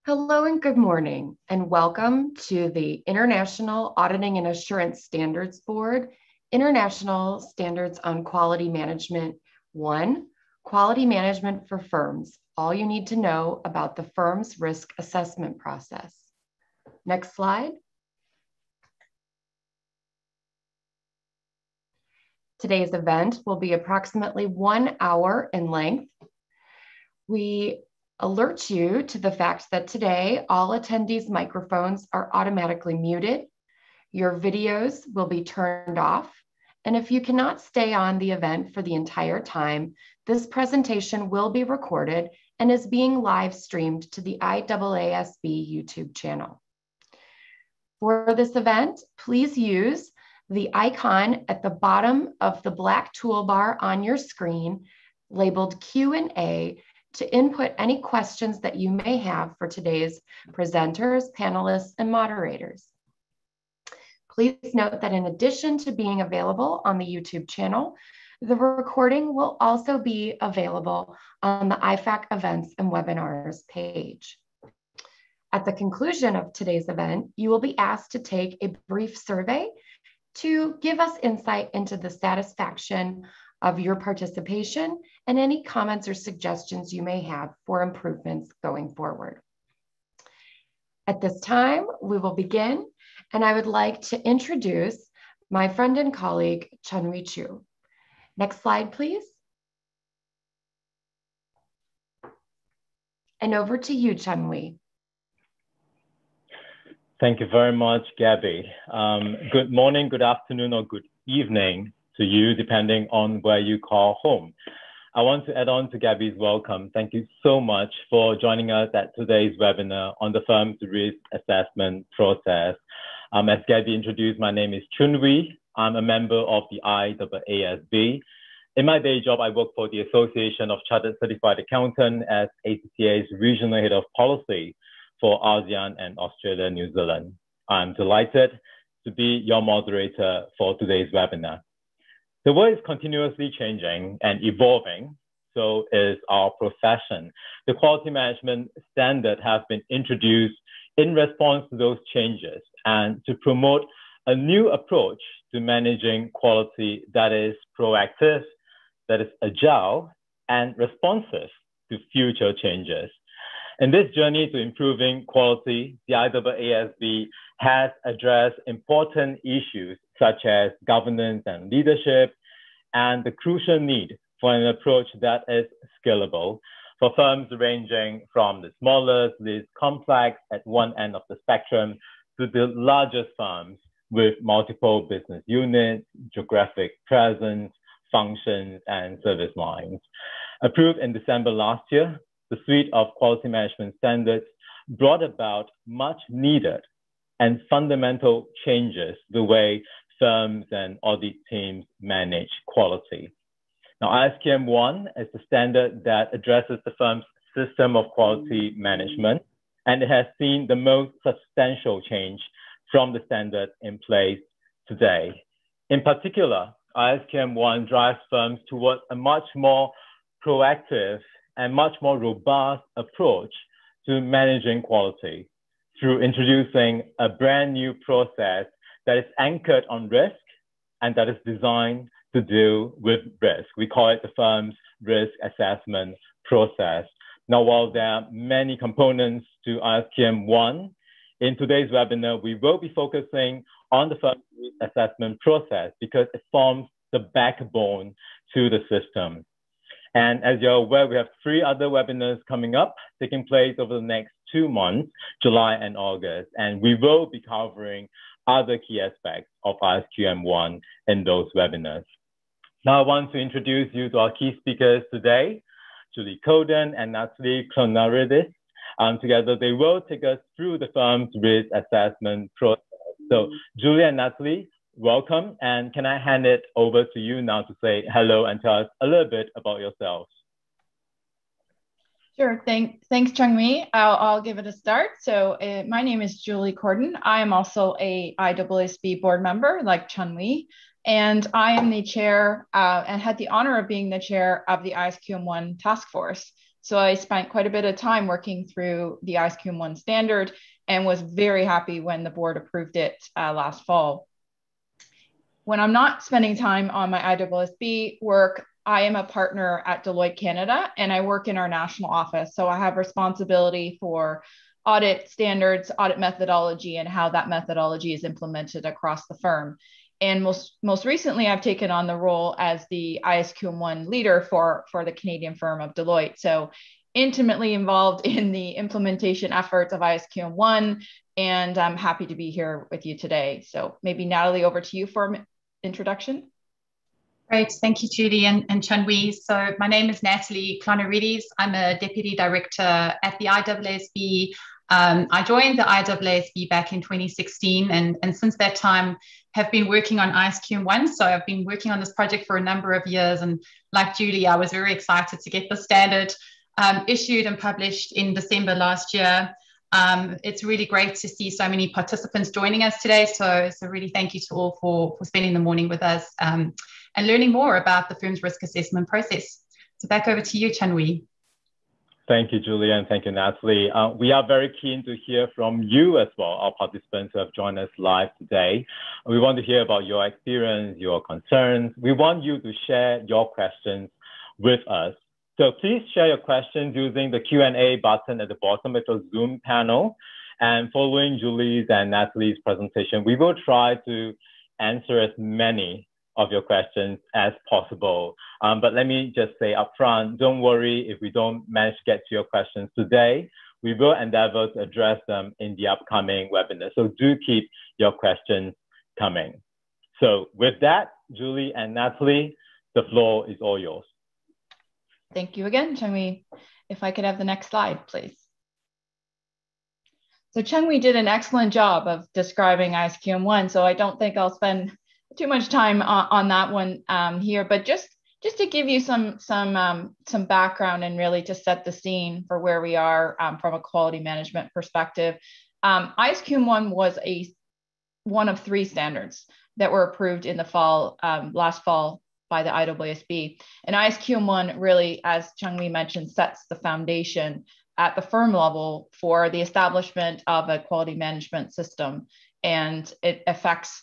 Hello and good morning, and welcome to the International Auditing and Assurance Standards Board, International Standards on Quality Management 1, Quality Management for Firms, all you need to know about the firm's risk assessment process. Next slide. Today's event will be approximately 1 hour in length. We alert you to the fact that today all attendees' microphones are automatically muted. Your videos will be turned off. And if you cannot stay on the event for the entire time, this presentation will be recorded and is being live streamed to the IAASB YouTube channel. For this event, please use the icon at the bottom of the black toolbar on your screen labeled Q&A to input any questions that you may have for today's presenters, panelists, and moderators. Please note that in addition to being available on the YouTube channel, the recording will also be available on the IFAC events and webinars page. At the conclusion of today's event, you will be asked to take a brief survey to give us insight into the satisfaction of your participation and any comments or suggestions you may have for improvements going forward. At this time, we will begin, and I would like to introduce my friend and colleague, Chiew. Next slide, please. And over to you, Chun. Thank you very much, Gabby. Good morning, good afternoon, or good evening to you, depending on where you call home. I want to add on to Gabby's welcome. Thank you so much for joining us at today's webinar on the firm's risk assessment process. As Gabby introduced, my name is Chun. I'm a member of the IAASB. In my day job, I work for the Association of Chartered Certified Accountants as ACCA's Regional Head of Policy for ASEAN and Australia, New Zealand. I'm delighted to be your moderator for today's webinar. The world is continuously changing and evolving, so is our profession. The quality management standard has been introduced in response to those changes and to promote a new approach to managing quality that is proactive, that is agile, and responsive to future changes. In this journey to improving quality, the IAASB has addressed important issues such as governance and leadership, and the crucial need for an approach that is scalable for firms ranging from the smallest, least complex at one end of the spectrum to the largest firms with multiple business units, geographic presence, functions, and service lines. Approved in December last year, the suite of quality management standards brought about much needed and fundamental changes the way firms and audit teams manage quality. Now, ISQM 1 is the standard that addresses the firm's system of quality management, and it has seen the most substantial change from the standard in place today. In particular, ISQM 1 drives firms towards a much more proactive and much more robust approach to managing quality through introducing a brand new process that is anchored on risk and that is designed to deal with risk. We call it the firm's risk assessment process. Now, while there are many components to ISQM 1, in today's webinar, we will be focusing on the firm's risk assessment process because it forms the backbone to the system. And as you're aware, we have 3 other webinars coming up, taking place over the next 2 months, July and August. And we will be covering other key aspects of ISQM 1 in those webinars. Now I want to introduce you to our key speakers today, Julie Cordon and Natalie Klonaridis. Together, they will take us through the firm's risk assessment process. So Julie and Natalie, welcome. And can I hand it over to you now to say hello and tell us a little bit about yourselves? Sure, thanks Chun. I'll give it a start. So my name is Julie Cordon. I am also a IWASB board member like Chun, and I am the chair and had the honor of being the chair of the ISQM 1 task force. So I spent quite a bit of time working through the ISQM1 standard and was very happy when the board approved it last fall. When I'm not spending time on my IWASB work, I am a partner at Deloitte Canada, and I work in our national office. So I have responsibility for audit standards, audit methodology, and how that methodology is implemented across the firm. And most recently, I've taken on the role as the ISQM1 leader for the Canadian firm of Deloitte. So intimately involved in the implementation efforts of ISQM1, and I'm happy to be here with you today. So maybe Natalie, over to you for an introduction. Great, thank you, Judy and Chun. So my name is Natalie Klonaridis. I'm a Deputy Director at the IWASB. I joined the IWASB back in 2016, and since that time have been working on ISQM1. So I've been working on this project for a number of years, and like Judy, I was very excited to get the standard issued and published in December last year. It's really great to see so many participants joining us today. So really thank you to all for spending the morning with us and learning more about the firm's risk assessment process. So back over to you, Chun. Thank you, Julia, and thank you, Natalie. We are very keen to hear from you as well, our participants who have joined us live today. We want to hear about your experience, your concerns. We want you to share your questions with us. So please share your questions using the Q&A button at the bottom of the Zoom panel. And following Julie's and Natalie's presentation, we will try to answer as many of your questions as possible. But let me just say upfront, don't worry if we don't manage to get to your questions today. We will endeavor to address them in the upcoming webinar. So do keep your questions coming. So with that, Julie and Natalie, the floor is all yours. Thank you again, Chun. If I could have the next slide, please. So Chun did an excellent job of describing ISQM1, so I don't think I'll spend too much time on that one here, but just to give you some background and really to set the scene for where we are from a quality management perspective. ISQM1 was one of 3 standards that were approved in the fall, last fall, by the IWASB. And ISQM1 really, as Chun mentioned, sets the foundation at the firm level for the establishment of a quality management system. And it affects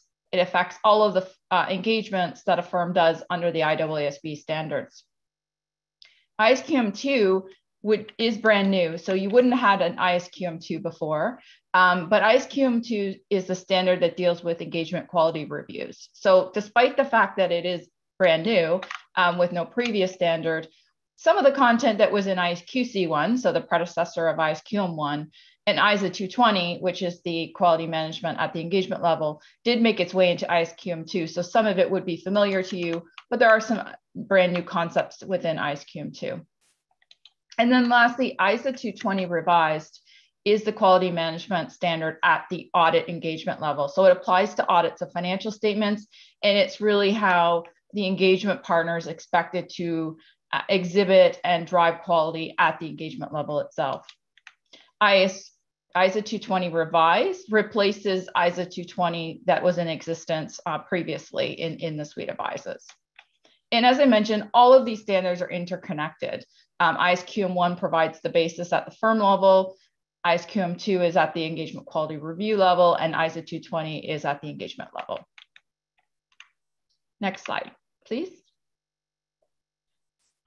all of the engagements that a firm does under the IWASB standards. ISQM2 is brand new, so you wouldn't have had an ISQM2 before, but ISQM2 is the standard that deals with engagement quality reviews. So despite the fact that it is brand new with no previous standard, some of the content that was in ISQC1, so the predecessor of ISQM1, and ISA 220, which is the quality management at the engagement level, did make its way into ISQM2. So some of it would be familiar to you, but there are some brand new concepts within ISQM2. And then lastly, ISA 220 revised is the quality management standard at the audit engagement level. So it applies to audits of financial statements, and it's really how the engagement partners expected to exhibit and drive quality at the engagement level itself. ISA 220 revised replaces ISA 220 that was in existence previously in the suite of ISAs. And as I mentioned, all of these standards are interconnected. ISQM1 provides the basis at the firm level, ISQM2 is at the engagement quality review level, and ISA 220 is at the engagement level. Next slide, please.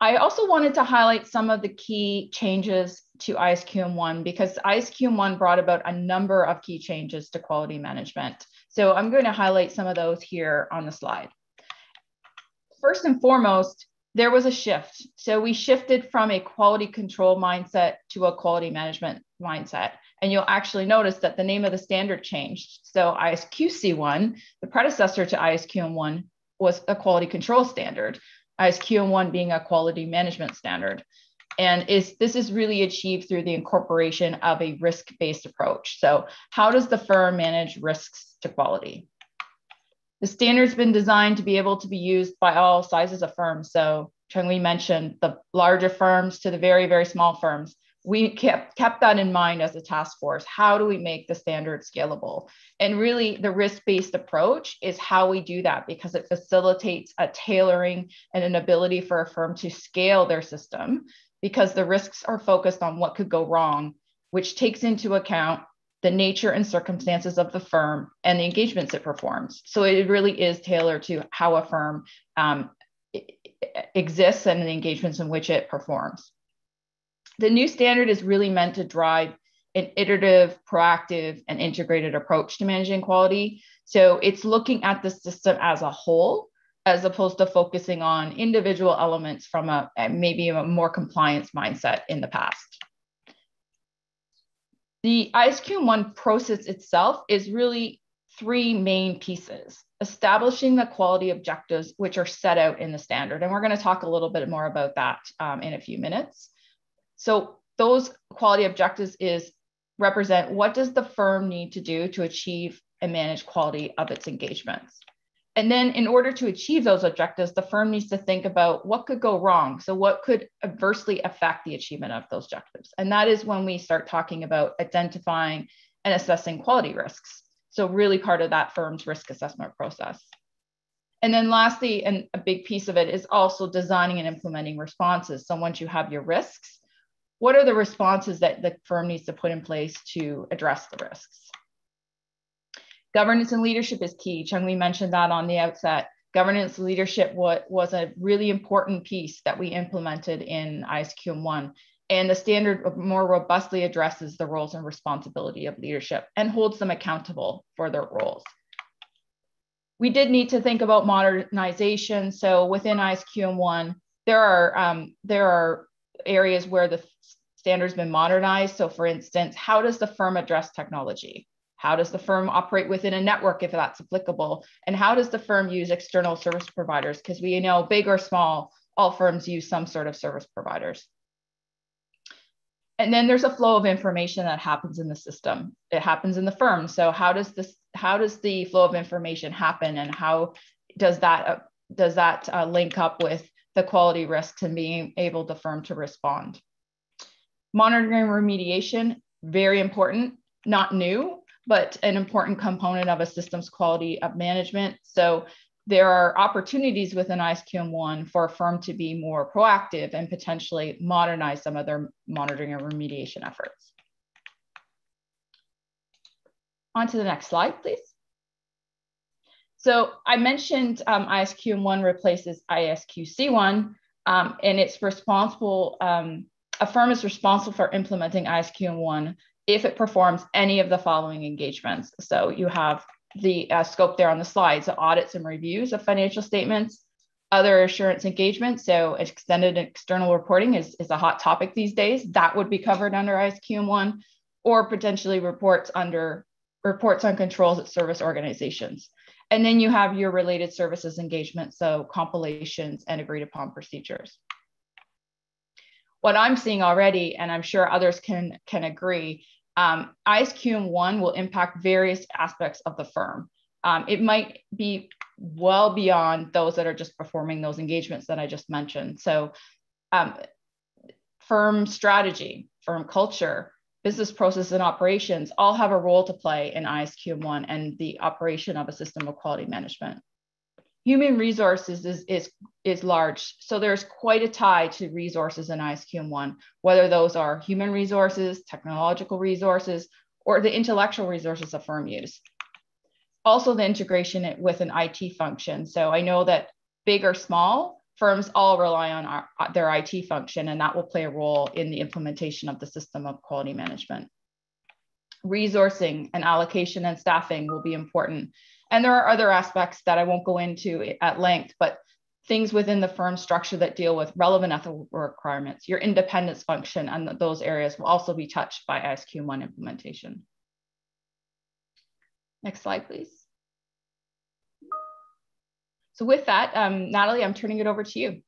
I also wanted to highlight some of the key changes to ISQM1 because ISQM1 brought about a number of key changes to quality management. So I'm going to highlight some of those here on the slide. First and foremost, there was a shift. So we shifted from a quality control mindset to a quality management mindset. And you'll actually notice that the name of the standard changed. So ISQC1, the predecessor to ISQM1, was a quality control standard, ISQM1 being a quality management standard. And this is really achieved through the incorporation of a risk-based approach. So how does the firm manage risks to quality? The standard's been designed to be able to be used by all sizes of firms. So Chun mentioned the larger firms to the very, very small firms. we kept that in mind as a task force. How do we make the standard scalable? And really the risk-based approach is how we do that, because it facilitates a tailoring and an ability for a firm to scale their system, because the risks are focused on what could go wrong, which takes into account the nature and circumstances of the firm and the engagements it performs. So it really is tailored to how a firm exists and the engagements in which it performs. The new standard is really meant to drive an iterative, proactive, and integrated approach to managing quality. So it's looking at the system as a whole, as opposed to focusing on individual elements from maybe a more compliance mindset in the past. The ISQM1 process itself is really three main pieces: establishing the quality objectives, which are set out in the standard. And we're going to talk a little bit more about that in a few minutes. So those quality objectives represent what does the firm need to do to achieve and manage quality of its engagements. And then in order to achieve those objectives, the firm needs to think about what could go wrong. So what could adversely affect the achievement of those objectives? And that is when we start talking about identifying and assessing quality risks. So really part of that firm's risk assessment process. And then lastly, and a big piece of it is also designing and implementing responses. So once you have your risks, what are the responses that the firm needs to put in place to address the risks? Governance and leadership is key. Chun, we mentioned that on the outset. Governance and leadership was a really important piece that we implemented in ISQM1. And the standard more robustly addresses the roles and responsibility of leadership and holds them accountable for their roles. We did need to think about modernization. So within ISQM1, there are areas where the standard's been modernized. So for instance, how does the firm address technology? How does the firm operate within a network if that's applicable? And how does the firm use external service providers? Because we know, big or small, all firms use some sort of service providers. And then there's a flow of information that happens in the system. It happens in the firm. So how does the flow of information happen, and how does that link up with the quality risks and being able the firm to respond? Monitoring and remediation, very important, not new, but an important component of a system's quality of management. So there are opportunities within ISQM1 for a firm to be more proactive and potentially modernize some of their monitoring and remediation efforts. On to the next slide, please. So I mentioned ISQM1 replaces ISQC1, and it's responsible, a firm is responsible for implementing ISQM1 if it performs any of the following engagements. So you have the scope there on the slide. So audits and reviews of financial statements, other assurance engagements. So extended external reporting is a hot topic these days. That would be covered under ISQM1, or potentially reports on controls at service organizations. And then you have your related services engagement, so compilations and agreed upon procedures. What I'm seeing already, and I'm sure others can agree, ISQM1 will impact various aspects of the firm. It might be well beyond those that are just performing those engagements that I just mentioned. So firm strategy, firm culture, business process and operations all have a role to play in ISQM1 and the operation of a system of quality management. Human resources is large. So there's quite a tie to resources in ISQM1, whether those are human resources, technological resources, or the intellectual resources a firm use. Also the integration with an IT function. So I know that big or small, firms all rely on their IT function, and that will play a role in the implementation of the system of quality management. Resourcing and allocation and staffing will be important. And there are other aspects that I won't go into at length, but things within the firm structure that deal with relevant ethical requirements, your independence function, and those areas will also be touched by ISQM1 implementation. Next slide, please. So with that, Natalie, I'm turning it over to you.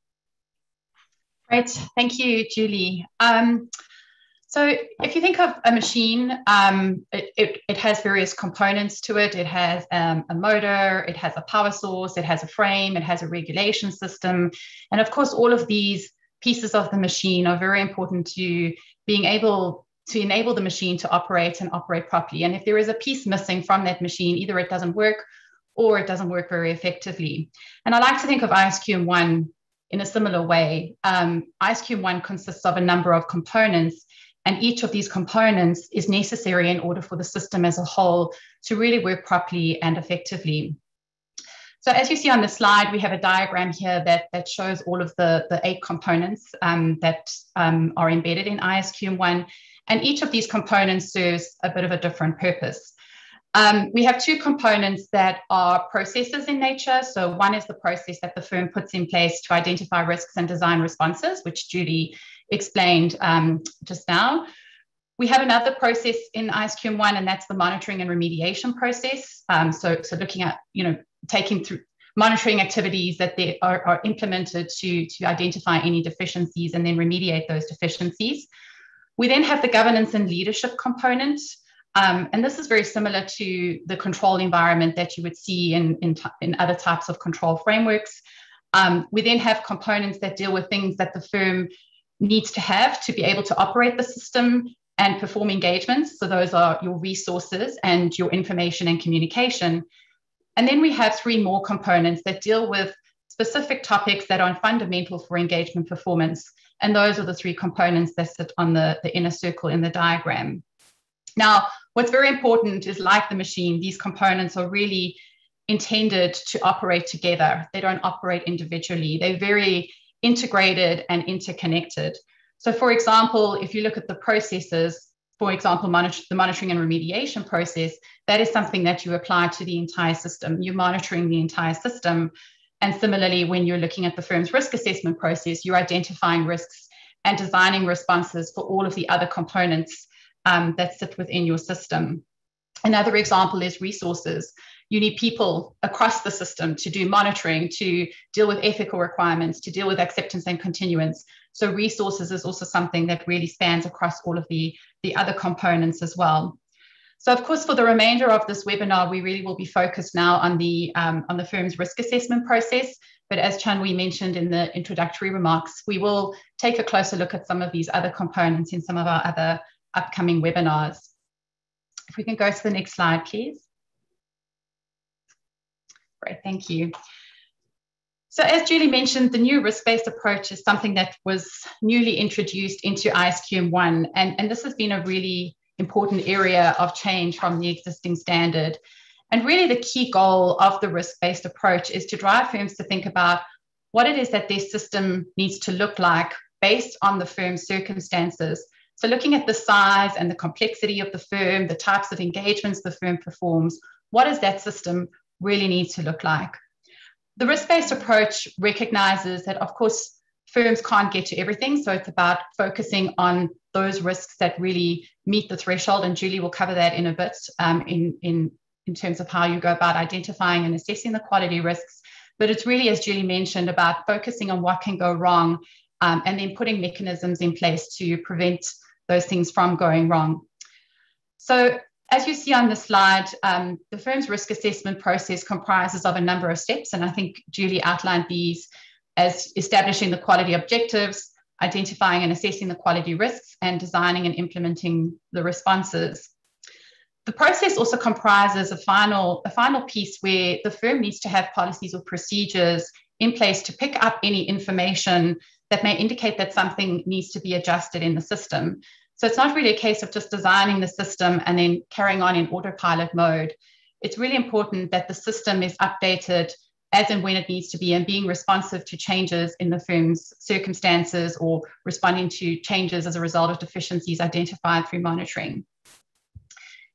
Great, thank you, Julie. So if you think of a machine, it has various components to it. It has a motor, it has a power source, it has a frame, it has a regulation system. And of course, all of these pieces of the machine are very important to being able to enable the machine to operate and operate properly. And if there is a piece missing from that machine, either it doesn't work or it doesn't work very effectively. And I like to think of ISQM1 in a similar way. ISQM1 consists of a number of components, and each of these components is necessary in order for the system as a whole to really work properly and effectively. So as you see on the slide, we have a diagram here that shows all of the 8 components that are embedded in ISQM1, and each of these components serves a bit of a different purpose. We have 2 components that are processes in nature. So one is the process that the firm puts in place to identify risks and design responses, which Judy explained just now. We have another process in ISQM1, and that's the monitoring and remediation process. So looking at, taking through monitoring activities that they are implemented to identify any deficiencies and then remediate those deficiencies. We then have the governance and leadership component. And this is very similar to the control environment that you would see in other types of control frameworks. We then have components that deal with things that the firm needs to have to be able to operate the system and perform engagements. So those are your resources and your information and communication. And then we have 3 more components that deal with specific topics that are fundamental for engagement performance. And those are the 3 components that sit on the inner circle in the diagram. Now, what's very important is, like the machine, these components are really intended to operate together. They don't operate individually. They're very integrated and interconnected. So for example, if you look at the processes, for example, the monitoring and remediation process, that is something that you apply to the entire system. You're monitoring the entire system. And similarly, when you're looking at the firm's risk assessment process, you're identifying risks and designing responses for all of the other components that sit within your system. Another example is resources. You need people across the system to do monitoring, to deal with ethical requirements, to deal with acceptance and continuance. So resources is also something that really spans across all of the other components as well. So of course, for the remainder of this webinar, we really will be focused now on the firm's risk assessment process. But as Chun mentioned in the introductory remarks, we will take a closer look at some of these other components in some of our other upcoming webinars. If we can go to the next slide, please. Great, thank you. So as Julie mentioned, the new risk-based approach is something that was newly introduced into ISQM1, and this has been a really important area of change from the existing standard. And really the key goal of the risk-based approach is to drive firms to think about what it is that their system needs to look like based on the firm's circumstances. So looking at the size and the complexity of the firm, the types of engagements the firm performs, what does that system really need to look like? The risk-based approach recognizes that, of course, firms can't get to everything. So it's about focusing on those risks that really meet the threshold. And Julie will cover that in a bit in terms of how you go about identifying and assessing the quality risks. But it's really, as Julie mentioned, about focusing on what can go wrong and then putting mechanisms in place to prevent those things from going wrong. So as you see on the slide, the firm's risk assessment process comprises of a number of steps. And I think Julie outlined these as establishing the quality objectives, identifying and assessing the quality risks, and designing and implementing the responses. The process also comprises a final piece where the firm needs to have policies or procedures in place to pick up any information that may indicate that something needs to be adjusted in the system. So it's not really a case of just designing the system and then carrying on in autopilot mode. It's really important that the system is updated as and when it needs to be, and being responsive to changes in the firm's circumstances or responding to changes as a result of deficiencies identified through monitoring.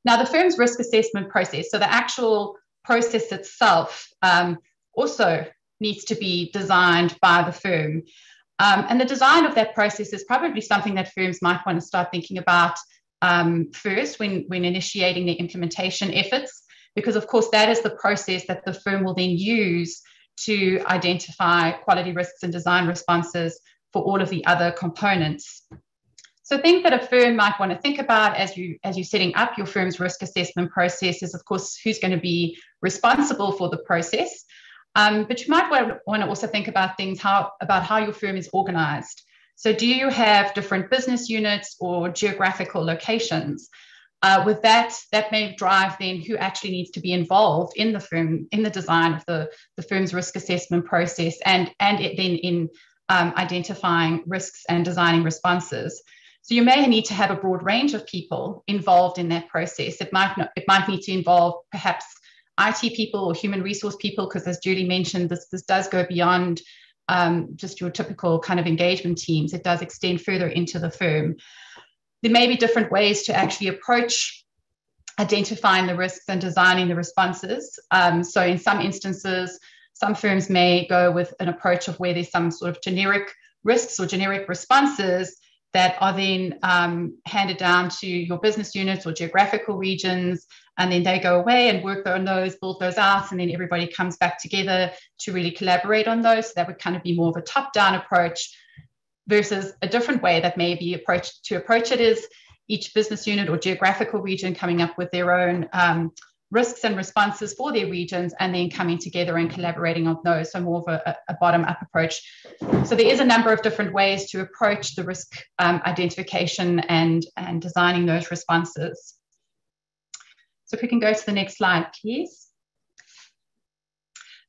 Now, the firm's risk assessment process, so the actual process itself, also needs to be designed by the firm. And the design of that process is probably something that firms might want to start thinking about first when initiating their implementation efforts, because of course that is the process that the firm will then use to identify quality risks and design responses for all of the other components. So things that a firm might want to think about as you're setting up your firm's risk assessment process is, of course, who's going to be responsible for the process. But you might want to also think about things about how your firm is organized. So do you have different business units or geographical locations? With that may drive then who actually needs to be involved in the firm, in the design of the firm's risk assessment process, and then in identifying risks and designing responses. So you may need to have a broad range of people involved in that process. It might need to involve perhaps IT people or human resource people, because as Julie mentioned, this does go beyond just your typical kind of engagement teams. It does extend further into the firm. There may be different ways to actually approach identifying the risks and designing the responses. So in some instances, some firms may go with an approach of where there's some sort of generic risks or generic responses that are then handed down to your business units or geographical regions, and then they go away and work on those, build those out, and then everybody comes back together to really collaborate on those. So that would kind of be more of a top-down approach, versus a different way that may be approach it is each business unit or geographical region coming up with their own risks and responses for their regions, and then coming together and collaborating on those. So more of a bottom-up approach. So there is a number of different ways to approach the risk identification and designing those responses. So if we can go to the next slide, please.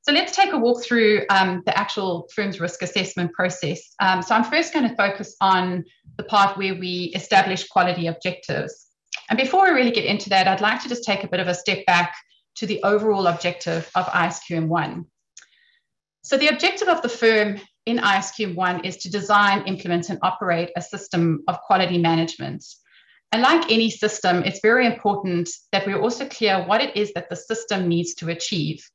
So let's take a walk through the actual firm's risk assessment process. So I'm first going to focus on the part where we establish quality objectives. And before we really get into that, I'd like to just take a bit of a step back to the overall objective of ISQM 1. So the objective of the firm in ISQM 1 is to design, implement, and operate a system of quality management. And like any system, it's very important that we're also clear what it is that the system needs to achieve.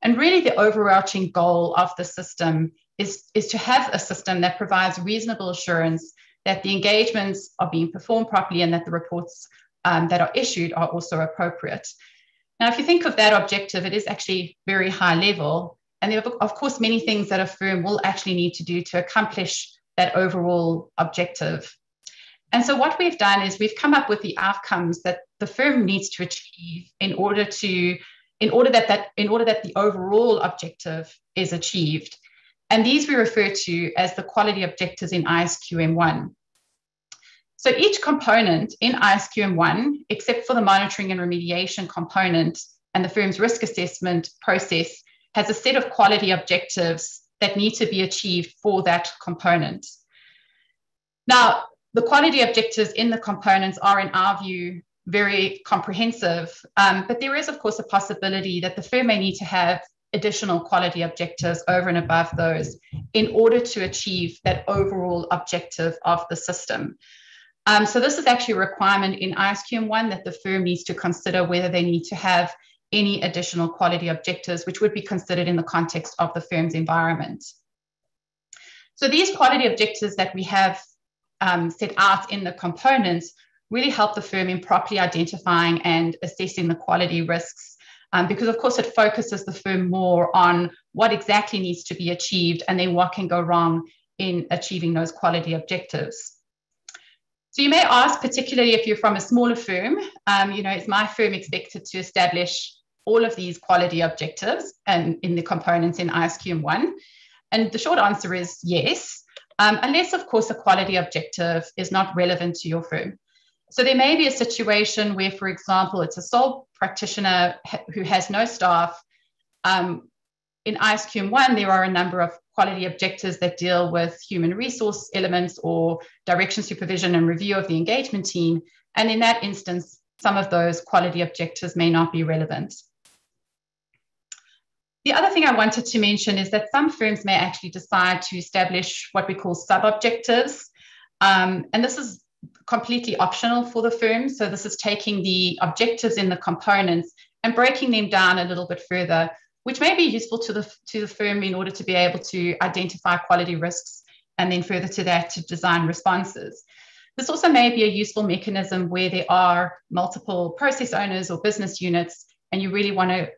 And really the overarching goal of the system is to have a system that provides reasonable assurance that the engagements are being performed properly and that the reports that are issued are also appropriate. Now, if you think of that objective, it is actually very high level. And there are, of course, many things that a firm will actually need to do to accomplish that overall objective. And so what we've done is we've come up with the outcomes that the firm needs to achieve in order that the overall objective is achieved. And these we refer to as the quality objectives in ISQM 1. So each component in ISQM 1, except for the monitoring and remediation component and the firm's risk assessment process, has a set of quality objectives that need to be achieved for that component. Now, the quality objectives in the components are, in our view, very comprehensive, but there is, of course, a possibility that the firm may need to have additional quality objectives over and above those in order to achieve that overall objective of the system. So this is actually a requirement in ISQM 1 that the firm needs to consider whether they need to have any additional quality objectives, which would be considered in the context of the firm's environment. So these quality objectives that we have set out in the components really help the firm in properly identifying and assessing the quality risks, because of course it focuses the firm more on what exactly needs to be achieved and then what can go wrong in achieving those quality objectives. So you may ask, particularly if you're from a smaller firm, is my firm expected to establish all of these quality objectives and in the components in ISQM 1? And the short answer is yes, unless of course a quality objective is not relevant to your firm. So there may be a situation where, for example, it's a sole practitioner who has no staff. In ISQM 1, there are a number of quality objectives that deal with human resource elements or direction, supervision, and review of the engagement team. And in that instance, some of those quality objectives may not be relevant. The other thing I wanted to mention is that some firms may actually decide to establish what we call sub-objectives. And this is completely optional for the firm. So this is taking the objectives in the components and breaking them down a little bit further, which may be useful to the firm in order to be able to identify quality risks and then further to that to design responses. This also may be a useful mechanism where there are multiple process owners or business units and you really want to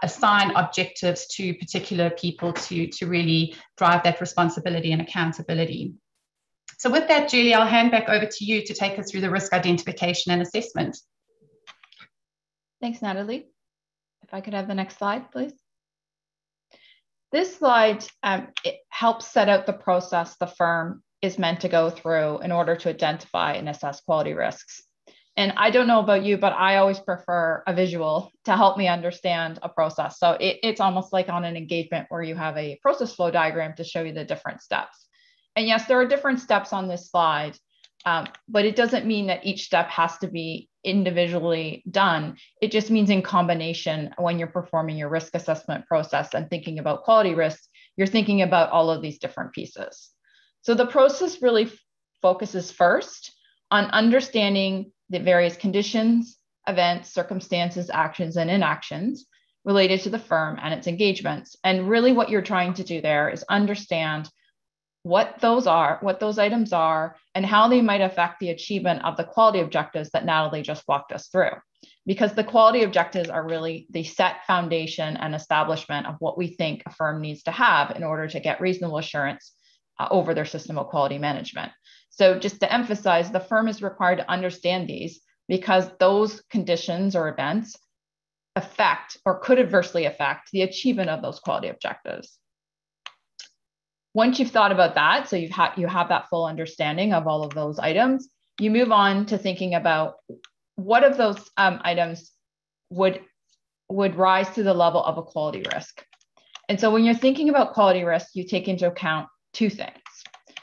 assign objectives to particular people to really drive that responsibility and accountability. So with that, Julie, I'll hand back over to you to take us through the risk identification and assessment. Thanks, Natalie. If I could have the next slide, please. This slide it helps set out the process the firm is meant to go through in order to identify and assess quality risks. And I don't know about you, but I always prefer a visual to help me understand a process. So it's almost like on an engagement where you have a process flow diagram to show you the different steps. And yes, there are different steps on this slide, but it doesn't mean that each step has to be individually done. It just means in combination, when you're performing your risk assessment process and thinking about quality risks, you're thinking about all of these different pieces. So the process really focuses first on understanding the various conditions, events, circumstances, actions, and inactions related to the firm and its engagements. And really what you're trying to do there is understand what those are, what those items are, and how they might affect the achievement of the quality objectives that Natalie just walked us through. Because the quality objectives are really the set foundation and establishment of what we think a firm needs to have in order to get reasonable assurance over their system of quality management. So just to emphasize, the firm is required to understand these because those conditions or events affect or could adversely affect the achievement of those quality objectives. Once you've thought about that, so you have that full understanding of all of those items, you move on to thinking about what of those items would rise to the level of a quality risk. And so when you're thinking about quality risk, you take into account two things.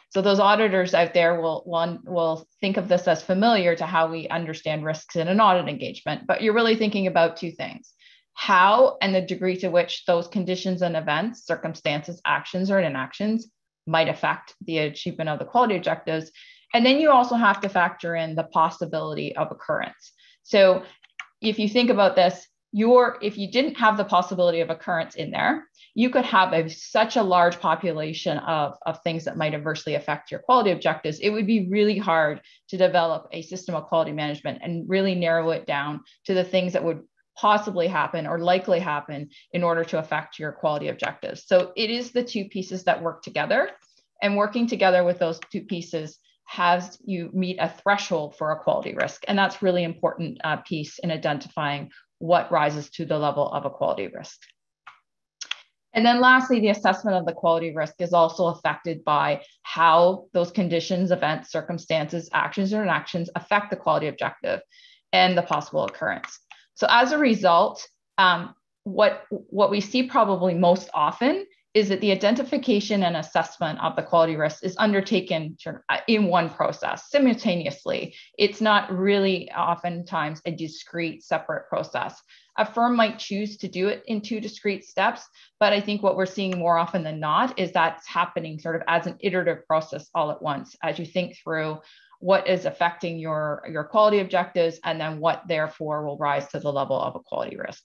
So those auditors out there will think of this as familiar to how we understand risks in an audit engagement, but you're really thinking about two things: how and the degree to which those conditions and events, circumstances, actions, or inactions might affect the achievement of the quality objectives. And then you also have to factor in the possibility of occurrence. So if you think about this, if you didn't have the possibility of occurrence in there, you could have such a large population of things that might adversely affect your quality objectives. It would be really hard to develop a system of quality management and really narrow it down to the things that would possibly happen or likely happen in order to affect your quality objectives. So it is the two pieces that work together, and working together with those two pieces has you meet a threshold for a quality risk. And that's really important piece in identifying what rises to the level of a quality risk. And then lastly, the assessment of the quality risk is also affected by how those conditions, events, circumstances, actions, or inactions affect the quality objective and the possible occurrence. So as a result, what we see probably most often is that the identification and assessment of the quality risk is undertaken in one process simultaneously. It's not really oftentimes a discrete, separate process. A firm might choose to do it in two discrete steps, but I think what we're seeing more often than not is that's happening sort of as an iterative process all at once, as you think through what is affecting your quality objectives, and then what therefore will rise to the level of a quality risk.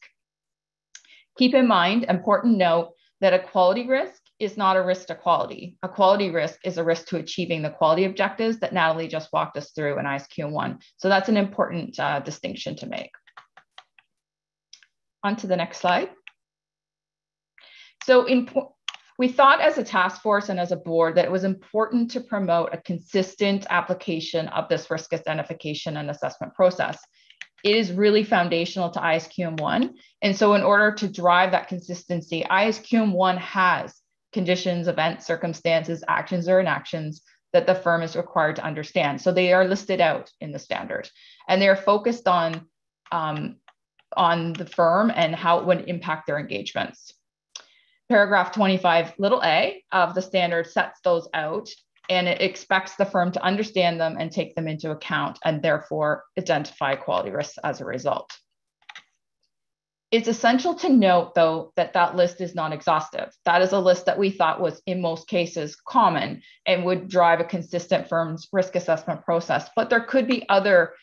Keep in mind, important note, that a quality risk is not a risk to quality. A quality risk is a risk to achieving the quality objectives that Natalie just walked us through in ISQM 1. So that's an important distinction to make. On to the next slide. So we thought as a task force and as a board that it was important to promote a consistent application of this risk identification and assessment process. It is really foundational to ISQM 1. And so in order to drive that consistency, ISQM 1 has conditions, events, circumstances, actions, or inactions that the firm is required to understand. So they are listed out in the standard, and they're focused on the firm and how it would impact their engagements. Paragraph 25a of the standard sets those out, and it expects the firm to understand them and take them into account, and therefore identify quality risks as a result. It's essential to note, though, that that list is not exhaustive. That is a list that we thought was, in most cases, common and would drive a consistent firm's risk assessment process. But there could be other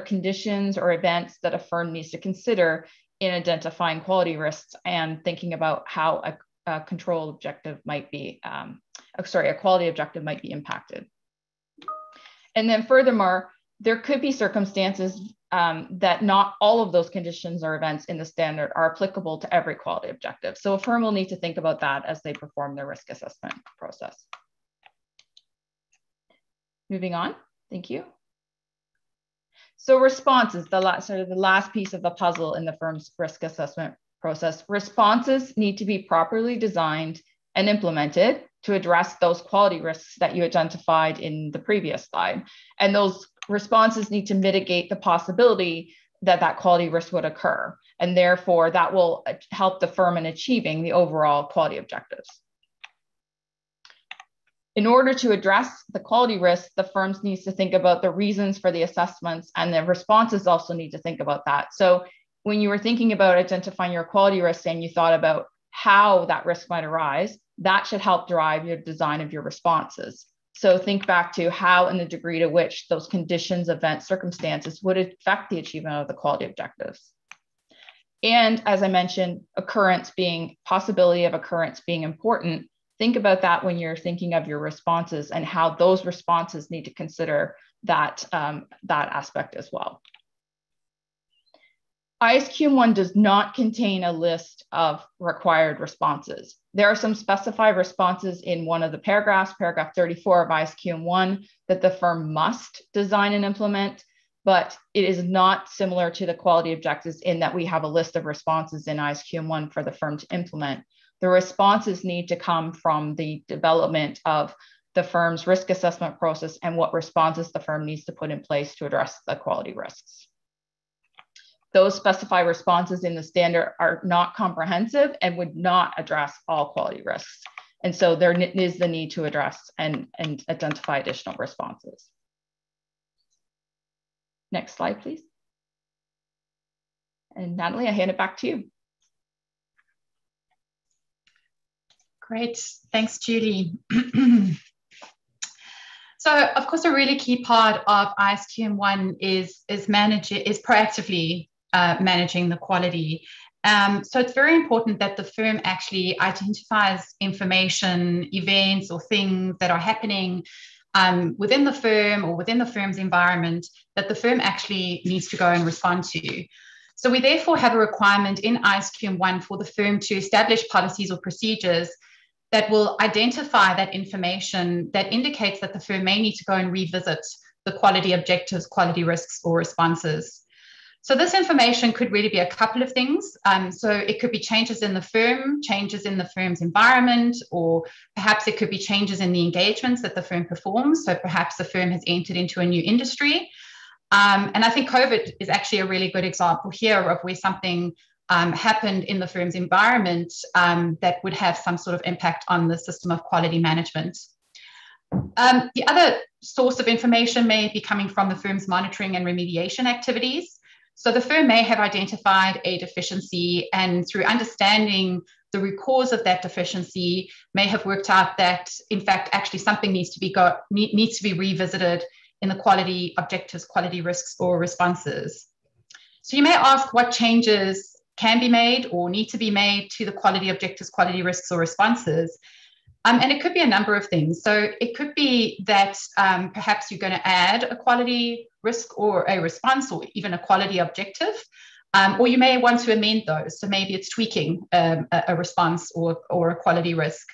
conditions or events that a firm needs to consider in identifying quality risks and thinking about how a control objective might be, a quality objective might be impacted. And then furthermore, there could be circumstances that not all of those conditions or events in the standard are applicable to every quality objective. So a firm will need to think about that as they perform their risk assessment process. Moving on, thank you. So responses, the last piece of the puzzle in the firm's risk assessment process. Responses need to be properly designed and implemented to address those quality risks that you identified in the previous slide. And those responses need to mitigate the possibility that that quality risk would occur. And therefore, that will help the firm in achieving the overall quality objectives. In order to address the quality risk, the firms needs to think about the reasons for the assessments, and the responses also need to think about that. So when you were thinking about identifying your quality risk and you thought about how that risk might arise, that should help drive your design of your responses. So think back to how and the degree to which those conditions, events, circumstances would affect the achievement of the quality objectives. And as I mentioned, possibility of occurrence being important. Think about that when you're thinking of your responses and how those responses need to consider that, that aspect as well. ISQM1 does not contain a list of required responses. There are some specified responses in one of the paragraphs, paragraph 34 of ISQM1, that the firm must design and implement, but it is not similar to the quality objectives in that we have a list of responses in ISQM1 for the firm to implement. The responses need to come from the development of the firm's risk assessment process and what responses the firm needs to put in place to address the quality risks. Those specified responses in the standard are not comprehensive and would not address all quality risks. And so there is the need to address and identify additional responses. Next slide, please. And Natalie, I hand it back to you. Great, thanks, Julie. So, of course, a really key part of ISQM1 is proactively managing the quality. So it's very important that the firm actually identifies information, events, or things that are happening within the firm or within the firm's environment that the firm actually needs to go and respond to. So we therefore have a requirement in ISQM1 for the firm to establish policies or procedures that will identify that information that indicates that the firm may need to go and revisit the quality objectives, quality risks, or responses. So this information could really be a couple of things. So it could be changes in the firm, changes in the firm's environment, or perhaps it could be changes in the engagements that the firm performs. So perhaps the firm has entered into a new industry. And I think COVID is actually a really good example here of where something happened in the firm's environment that would have some sort of impact on the system of quality management. The other source of information may be coming from the firm's monitoring and remediation activities. So the firm may have identified a deficiency, and through understanding the root cause of that deficiency, may have worked out that, in fact, actually something needs to be revisited in the quality objectives, quality risks, or responses. So you may ask what changes can be made or need to be made to the quality objectives, quality risks, or responses. And it could be a number of things. So it could be that perhaps you're going to add a quality risk or a response, or even a quality objective, or you may want to amend those. So maybe it's tweaking a response or a quality risk.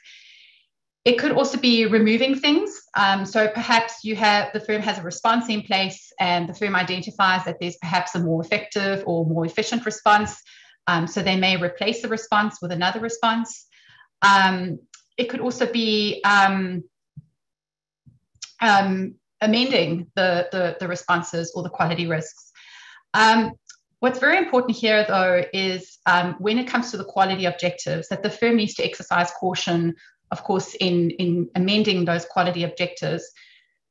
It could also be removing things. So perhaps the firm has a response in place and the firm identifies that there's perhaps a more effective or more efficient response. So they may replace the response with another response. It could also be amending the responses or the quality risks. What's very important here, though, is when it comes to the quality objectives, that the firm needs to exercise caution, of course, in amending those quality objectives.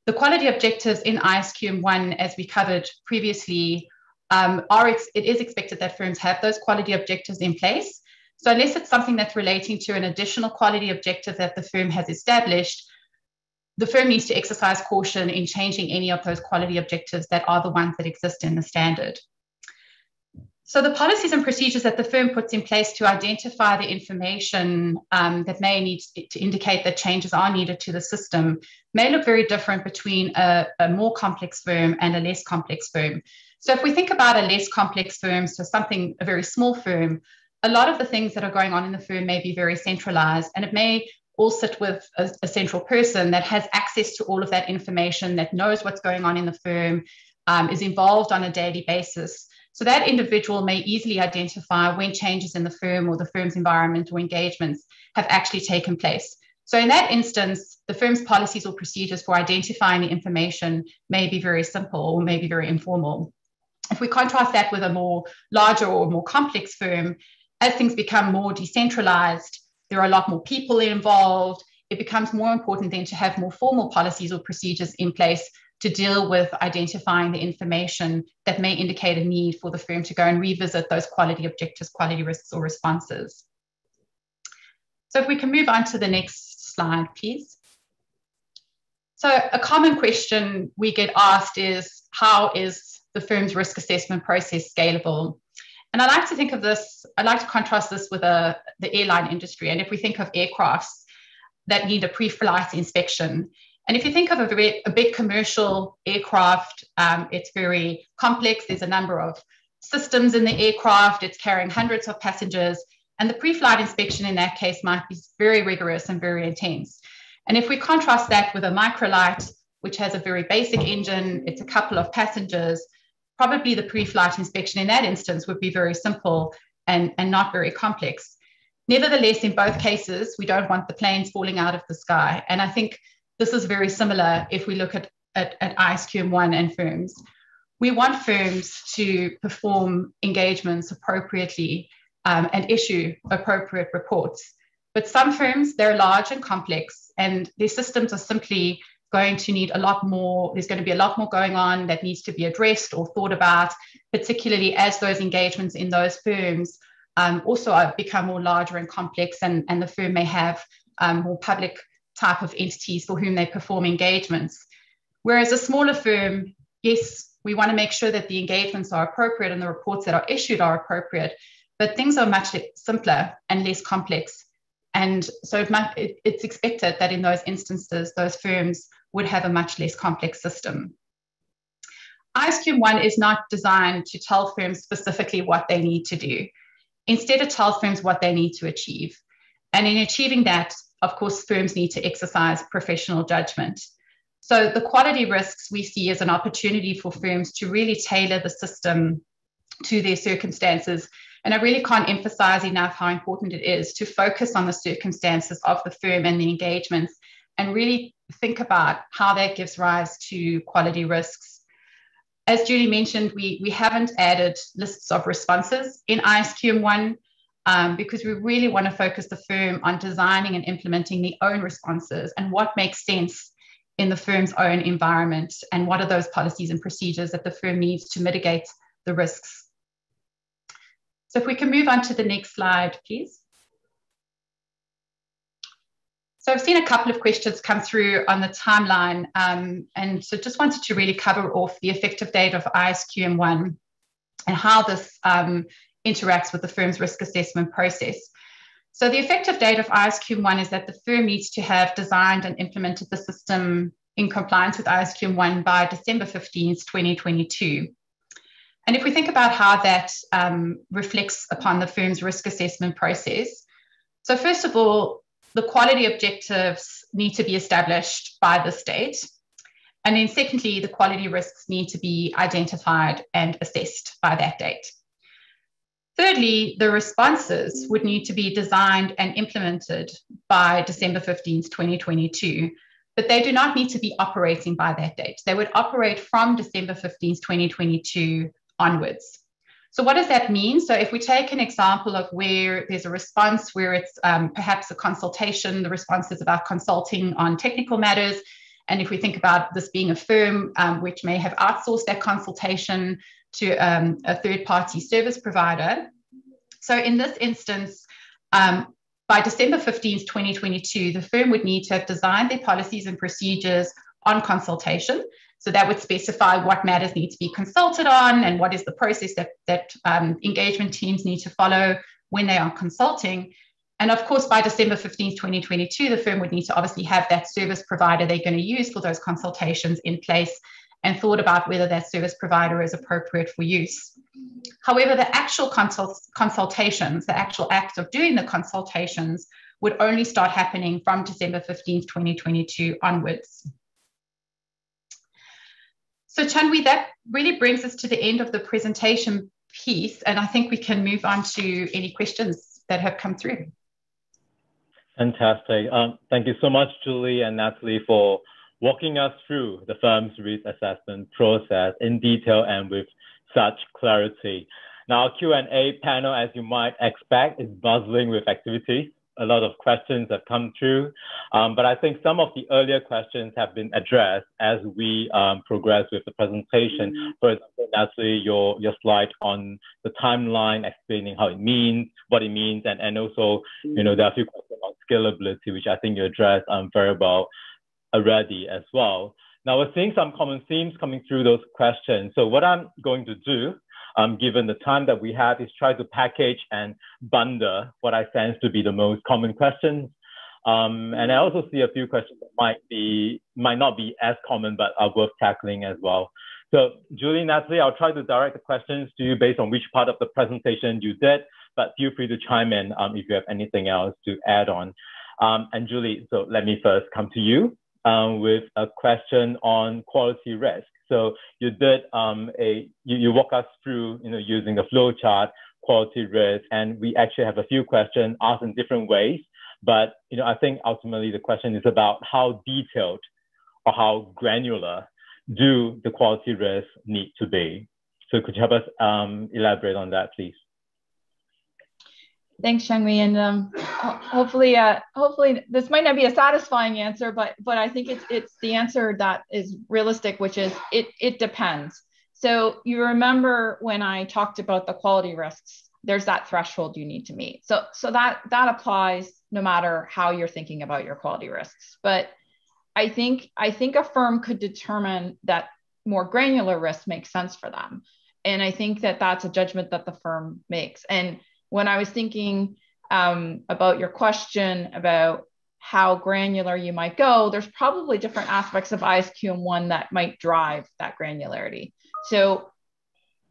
The quality objectives in ISQM1, as we covered previously, it is expected that firms have those quality objectives in place. So unless it's something that's relating to an additional quality objective that the firm has established, the firm needs to exercise caution in changing any of those quality objectives that are the ones that exist in the standard. So the policies and procedures that the firm puts in place to identify the information that may need to indicate that changes are needed to the system may look very different between a more complex firm and a less complex firm. So if we think about a less complex firm, so a very small firm, a lot of the things that are going on in the firm may be very centralized, and it may all sit with a central person that has access to all of that information, that knows what's going on in the firm, is involved on a daily basis. So that individual may easily identify when changes in the firm or the firm's environment or engagements have actually taken place. So in that instance, the firm's policies or procedures for identifying the information may be very simple or may be very informal. If we contrast that with a more larger or more complex firm, as things become more decentralized, there are a lot more people involved, it becomes more important then to have more formal policies or procedures in place to deal with identifying the information that may indicate a need for the firm to go and revisit those quality objectives, quality risks, or responses. So if we can move on to the next slide, please. So a common question we get asked is, how is the firm's risk assessment process scalable? And I like to think of this, I like to contrast this with the airline industry. And if we think of aircrafts that need a pre-flight inspection, and if you think of a big commercial aircraft, it's very complex. There's a number of systems in the aircraft. It's carrying hundreds of passengers. And the pre-flight inspection in that case might be very rigorous and very intense. And if we contrast that with a microlight, which has a very basic engine, it's a couple of passengers, probably the pre-flight inspection in that instance would be very simple and not very complex. Nevertheless, in both cases, we don't want the planes falling out of the sky. And I think this is very similar if we look at ISQM1 and firms. We want firms to perform engagements appropriately and issue appropriate reports. But some firms, they're large and complex, and their systems are simply going to need a lot more. There's going to be a lot more going on that needs to be addressed or thought about, particularly as those engagements in those firms also become more larger and complex, and the firm may have more public type of entities for whom they perform engagements. Whereas a smaller firm, yes, we want to make sure that the engagements are appropriate and the reports that are issued are appropriate, but things are much simpler and less complex. And so it's expected that in those instances, those firms would have a much less complex system. ISQM1 is not designed to tell firms specifically what they need to do. Instead, it tells firms what they need to achieve. And in achieving that, of course, firms need to exercise professional judgment. So the quality risks we see as an opportunity for firms to really tailor the system to their circumstances. And I really can't emphasize enough how important it is to focus on the circumstances of the firm and the engagements and really think about how that gives rise to quality risks. As Julie mentioned, we haven't added lists of responses in ISQM1 because we really want to focus the firm on designing and implementing their own responses and what makes sense in the firm's own environment and what are those policies and procedures that the firm needs to mitigate the risks. So if we can move on to the next slide, please. So I've seen a couple of questions come through on the timeline, and so just wanted to really cover off the effective date of ISQM1 and how this interacts with the firm's risk assessment process. So the effective date of ISQM1 is that the firm needs to have designed and implemented the system in compliance with ISQM1 by December 15th, 2022. And if we think about how that reflects upon the firm's risk assessment process, so first of all, the quality objectives need to be established by this date. And then secondly, the quality risks need to be identified and assessed by that date. Thirdly, the responses would need to be designed and implemented by December 15th, 2022, but they do not need to be operating by that date. They would operate from December 15th, 2022 onwards. So what does that mean? So if we take an example of where there's a response where it's perhaps a consultation, the response is about consulting on technical matters. And if we think about this being a firm which may have outsourced that consultation to a third-party service provider. So in this instance, by December 15th, 2022, the firm would need to have designed their policies and procedures on consultation. So that would specify what matters need to be consulted on and what is the process that engagement teams need to follow when they are consulting. And of course, by December 15th, 2022, the firm would need to obviously have that service provider they're going to use for those consultations in place and thought about whether that service provider is appropriate for use. However, the actual consultations, the actual act of doing the consultations would only start happening from December 15th, 2022 onwards. So Chun, that really brings us to the end of the presentation piece, and I think we can move on to any questions that have come through. Fantastic. Thank you so much, Julie and Natalie, for walking us through the firm's risk assessment process in detail and with such clarity. Now, our Q&A panel, as you might expect, is buzzing with activity. A lot of questions have come through, but I think some of the earlier questions have been addressed as we progress with the presentation. For example, Natalie, your slide on the timeline explaining how it means, what it means, and also, you know, there are a few questions on scalability, which I think you addressed very well already as well. Now, we're seeing some common themes coming through those questions. So what I'm going to do, given the time that we have, is try to package and bundle what I sense to be the most common questions. And I also see a few questions that might not be as common, but are worth tackling as well. So Julie, Natalie, I'll try to direct the questions to you based on which part of the presentation you did, but feel free to chime in if you have anything else to add on. And Julie, so let me first come to you with a question on quality risk. So you did you walk us through, you know, using the flow chart, quality risk, and we actually have a few questions asked in different ways. But, you know, I think ultimately the question is about how detailed or how granular do the quality risks need to be? So could you help us elaborate on that, please? Thanks, Shengwei, and hopefully this might not be a satisfying answer, but I think it's the answer that is realistic, which is it depends. So you remember when I talked about the quality risks, there's that threshold you need to meet. So that applies no matter how you're thinking about your quality risks. But I think a firm could determine that more granular risks make sense for them, and I think that that's a judgment that the firm makes. And when I was thinking about your question about how granular you might go, there's probably different aspects of ISQM1 that might drive that granularity. So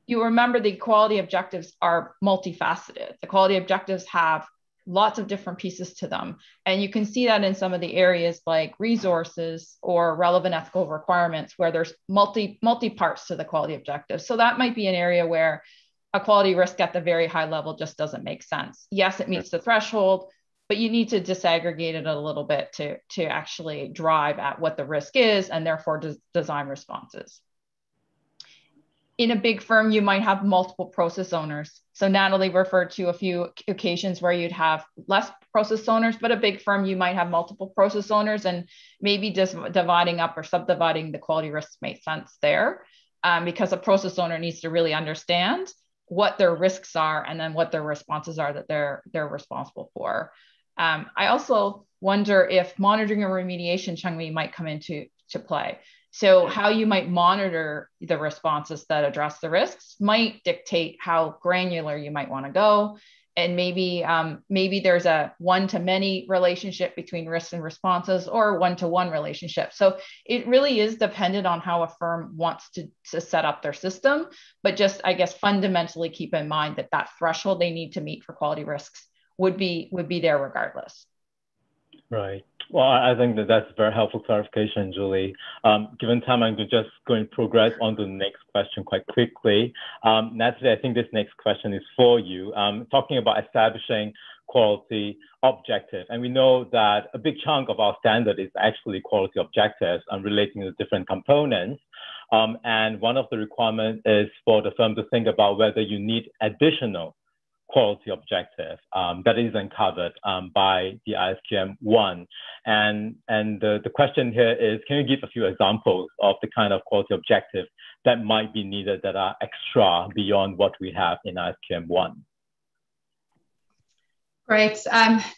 you remember the quality objectives are multifaceted. The quality objectives have lots of different pieces to them. And you can see that in some of the areas like resources or relevant ethical requirements where there's multi parts to the quality objectives. So that might be an area where a quality risk at the very high level just doesn't make sense. Yes, it meets the threshold, but you need to disaggregate it a little bit to actually drive at what the risk is and therefore design responses. In a big firm, you might have multiple process owners. So Natalie referred to a few occasions where you'd have less process owners, but a big firm, you might have multiple process owners, and maybe just dividing up or subdividing the quality risks makes sense there, because a process owner needs to really understand what their risks are and then what their responses are that they're responsible for. I also wonder if monitoring and remediation, Chun-Wei, might come into play. So how you might monitor the responses that address the risks might dictate how granular you might want to go. And maybe there's a one-to-many relationship between risks and responses, or one-to-one relationship. So it really is dependent on how a firm wants to set up their system, but just, I guess, fundamentally keep in mind that that threshold they need to meet for quality risks would be there regardless. Right. Well, I think that's very helpful clarification, Julie. Given time, I'm just going to progress on to the next question quite quickly. Natalie, I think this next question is for you. Talking about establishing quality objectives. And we know that a big chunk of our standard is actually quality objectives and relating to different components. And one of the requirements is for the firm to think about whether you need additional quality objective that isn't covered by the ISQM1. And the question here is, can you give a few examples of the kind of quality objectives that might be needed that are extra beyond what we have in ISQM1? Great,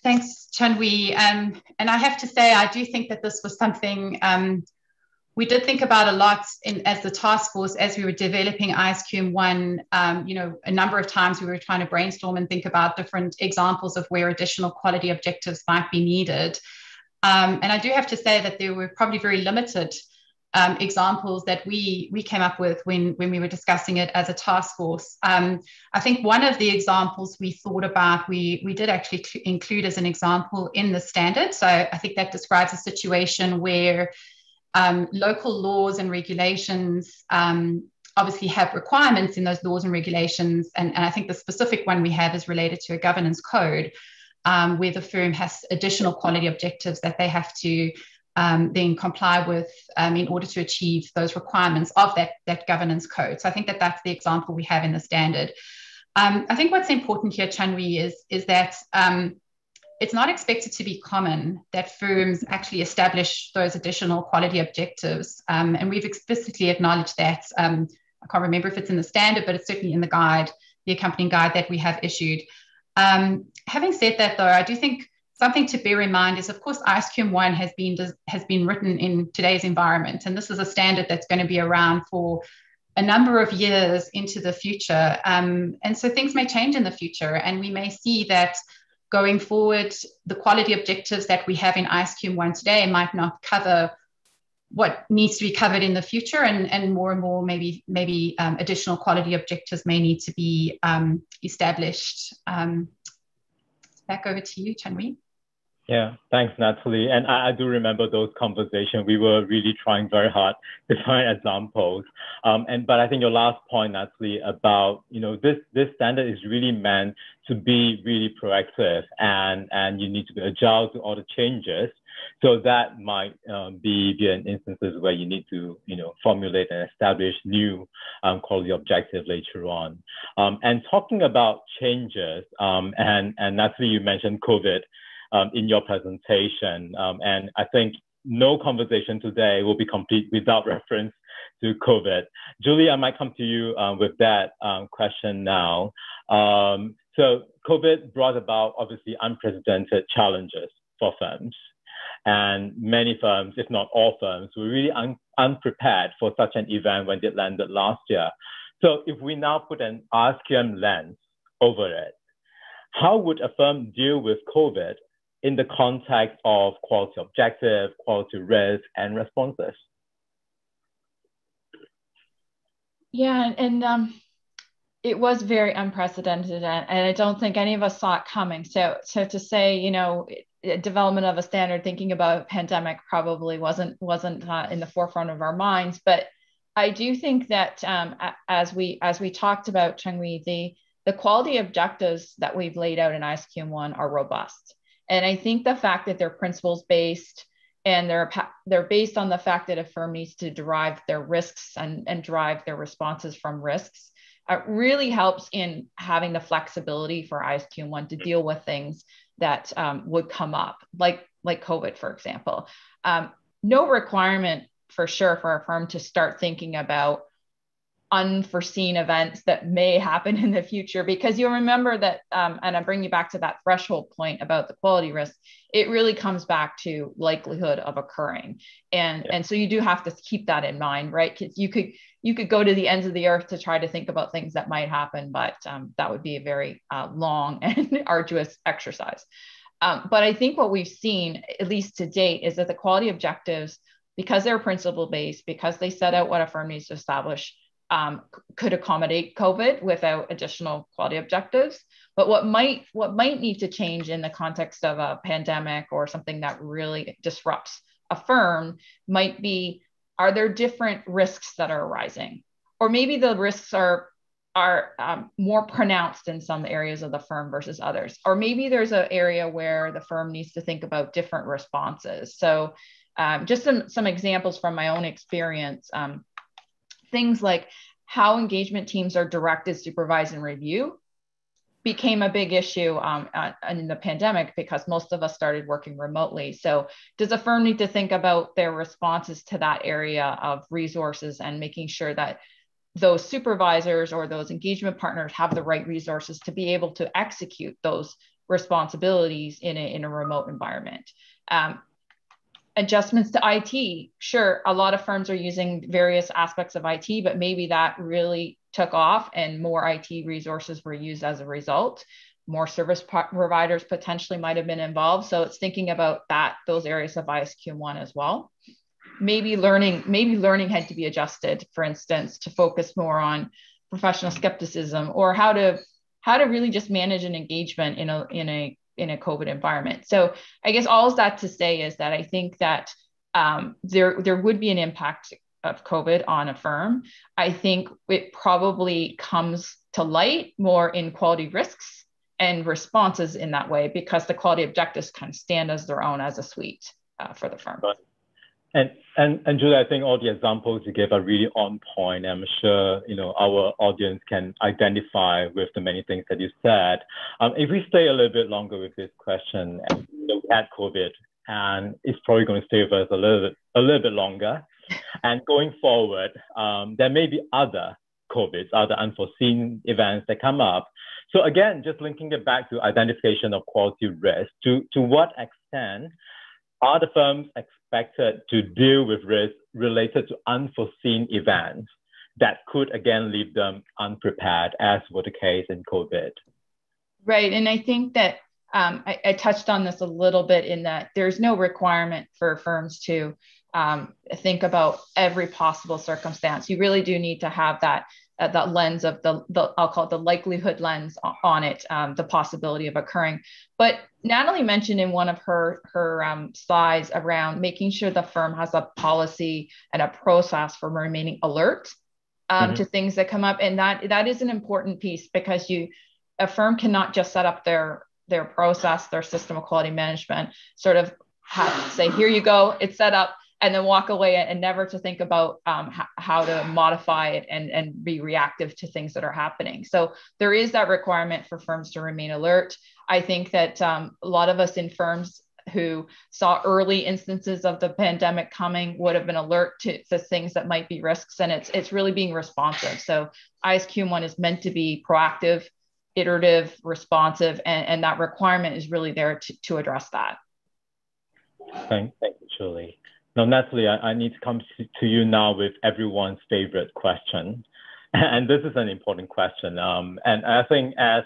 thanks, Chun-Wei. And I have to say, I do think that this was something we did think about a lot as the task force, as we were developing ISQM1. A number of times we were trying to brainstorm and think about different examples of where additional quality objectives might be needed. And I do have to say that there were probably very limited examples that we came up with when we were discussing it as a task force. I think one of the examples we thought about, we did actually include as an example in the standard. So I think that describes a situation where local laws and regulations obviously have requirements in those laws and regulations. And I think the specific one we have is related to a governance code. where the firm has additional quality objectives that they have to then comply with in order to achieve those requirements of that governance code. So I think that that's the example we have in the standard. I think what's important here, Chun-Wee, is that it's not expected to be common that firms actually establish those additional quality objectives. And we've explicitly acknowledged that. I can't remember if it's in the standard, but it's certainly in the guide, the accompanying guide that we have issued. Having said that, though, I do think something to bear in mind is, of course, ISQM 1 has been written in today's environment. And this is a standard that's going to be around for a number of years into the future. And so things may change in the future, and we may see that going forward, the quality objectives that we have in ISQM 1 today might not cover what needs to be covered in the future, and more maybe additional quality objectives may need to be established. Back over to you, Chun-Wee. Yeah, thanks, Natalie. And I do remember those conversations. We were really trying very hard to find examples. But I think your last point, Natalie, about this standard is really meant to be really proactive, and you need to be agile to all the changes. So that might be in instances where you need to formulate and establish new quality objectives later on. And talking about changes, and Natalie, you mentioned COVID in your presentation. And I think no conversation today will be complete without reference to COVID. Julie, I might come to you with that question now. So COVID brought about obviously unprecedented challenges for firms. And many firms, if not all firms, were really unprepared for such an event when it landed last year. So if we now put an ISQM lens over it, how would a firm deal with COVID in the context of quality objective, quality risk, and responses? Yeah, and it was very unprecedented, and I don't think any of us saw it coming. So to say, development of a standard thinking about pandemic probably wasn't in the forefront of our minds. But I do think that as we talked about, Chun-Wee, the quality objectives that we've laid out in ISQM 1 are robust. And I think the fact that they're principles based, and they're based on the fact that a firm needs to derive their risks and derive their responses from risks, really helps in having the flexibility for ISQM 1 to deal with things that would come up, like COVID, for example. No requirement for sure for a firm to start thinking about unforeseen events that may happen in the future, because you'll remember that, and I bring you back to that threshold point about the quality risk, it really comes back to likelihood of occurring. And so you do have to keep that in mind, right? Because you could go to the ends of the earth to try to think about things that might happen, but that would be a very long and arduous exercise. But I think what we've seen, at least to date, is that the quality objectives, because they're principle-based, because they set out what a firm needs to establish, could accommodate COVID without additional quality objectives. But what might need to change in the context of a pandemic or something that really disrupts a firm might be, are there different risks that are arising? Or maybe the risks are more pronounced in some areas of the firm versus others. Or maybe there's an area where the firm needs to think about different responses. So just some examples from my own experience. Things like how engagement teams are directed, supervised, and review became a big issue in the pandemic, because most of us started working remotely. So does a firm need to think about their responses to that area of resources and making sure that those supervisors or those engagement partners have the right resources to be able to execute those responsibilities in a remote environment? Adjustments to IT. Sure, a lot of firms are using various aspects of IT, but maybe that really took off and more IT resources were used as a result. More service providers potentially might have been involved. So it's thinking about those areas of ISQM 1 as well. Maybe learning had to be adjusted, for instance, to focus more on professional skepticism, or how to really just manage an engagement in a COVID environment. So I guess all of that to say is that I think that there would be an impact of COVID on a firm. I think it probably comes to light more in quality risks and responses in that way, because the quality objectives kind of stand as their own as a suite for the firm. Right. And Julie, I think all the examples you gave are really on point. I'm sure our audience can identify with the many things that you said. If we stay a little bit longer with this question, and we had COVID, and it's probably going to stay with us a little bit longer. And going forward, there may be other COVIDs, other unforeseen events that come up. So again, just linking it back to identification of quality risk, to what extent are the firms expected to deal with risk related to unforeseen events that could again leave them unprepared, as was the case in COVID? Right, and I think that I touched on this a little bit in that there's no requirement for firms to think about every possible circumstance. You really do need to have that lens of the I'll call it the likelihood lens on it, the possibility of occurring. But Natalie mentioned in one of her slides around making sure the firm has a policy and a process for remaining alert to things that come up, and that is an important piece, because a firm cannot just set up their process, their system of quality management, sort of say, here you go, it's set up, and then walk away and never to think about how to modify it and be reactive to things that are happening. So there is that requirement for firms to remain alert. I think that a lot of us in firms who saw early instances of the pandemic coming would have been alert to the things that might be risks, and it's really being responsive. So ISQM1 is meant to be proactive, iterative, responsive, and that requirement is really there to address that. Thank you, Julie. Now, Natalie, I need to come to you now with everyone's favorite question. And this is an important question. And I think as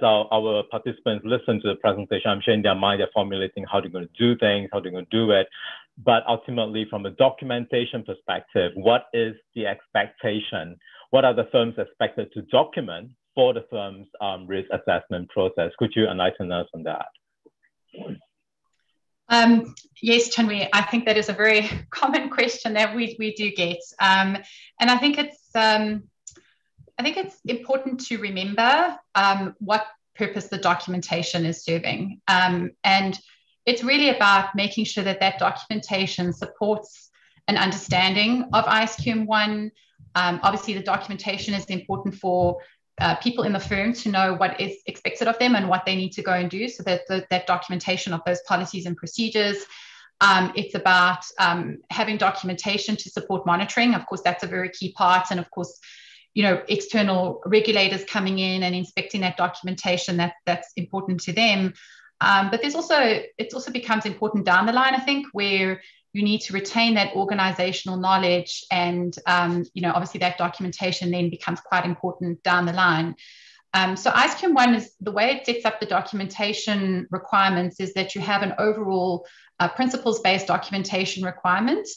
our participants listen to the presentation, I'm sure in their mind they're formulating how they're going to do things, how they're going to do it. But ultimately, from a documentation perspective, what is the expectation? What are the firms expected to document for the firm's risk assessment process? Could you enlighten us on that? Yes, Chun, I think that is a very common question that we do get, and I think it's important to remember what purpose the documentation is serving, and it's really about making sure that documentation supports an understanding of ISQM1. Obviously, the documentation is important for people in the firm to know what is expected of them and what they need to go and do, so that that documentation of those policies and procedures. It's about having documentation to support monitoring. Of course, that's a very key part. And of course, external regulators coming in and inspecting that documentation, that's important to them. But it also becomes important down the line, I think, where you need to retain that organizational knowledge, and obviously that documentation then becomes quite important down the line. So ISQM1 is the way it sets up the documentation requirements is that you have an overall principles-based documentation requirement,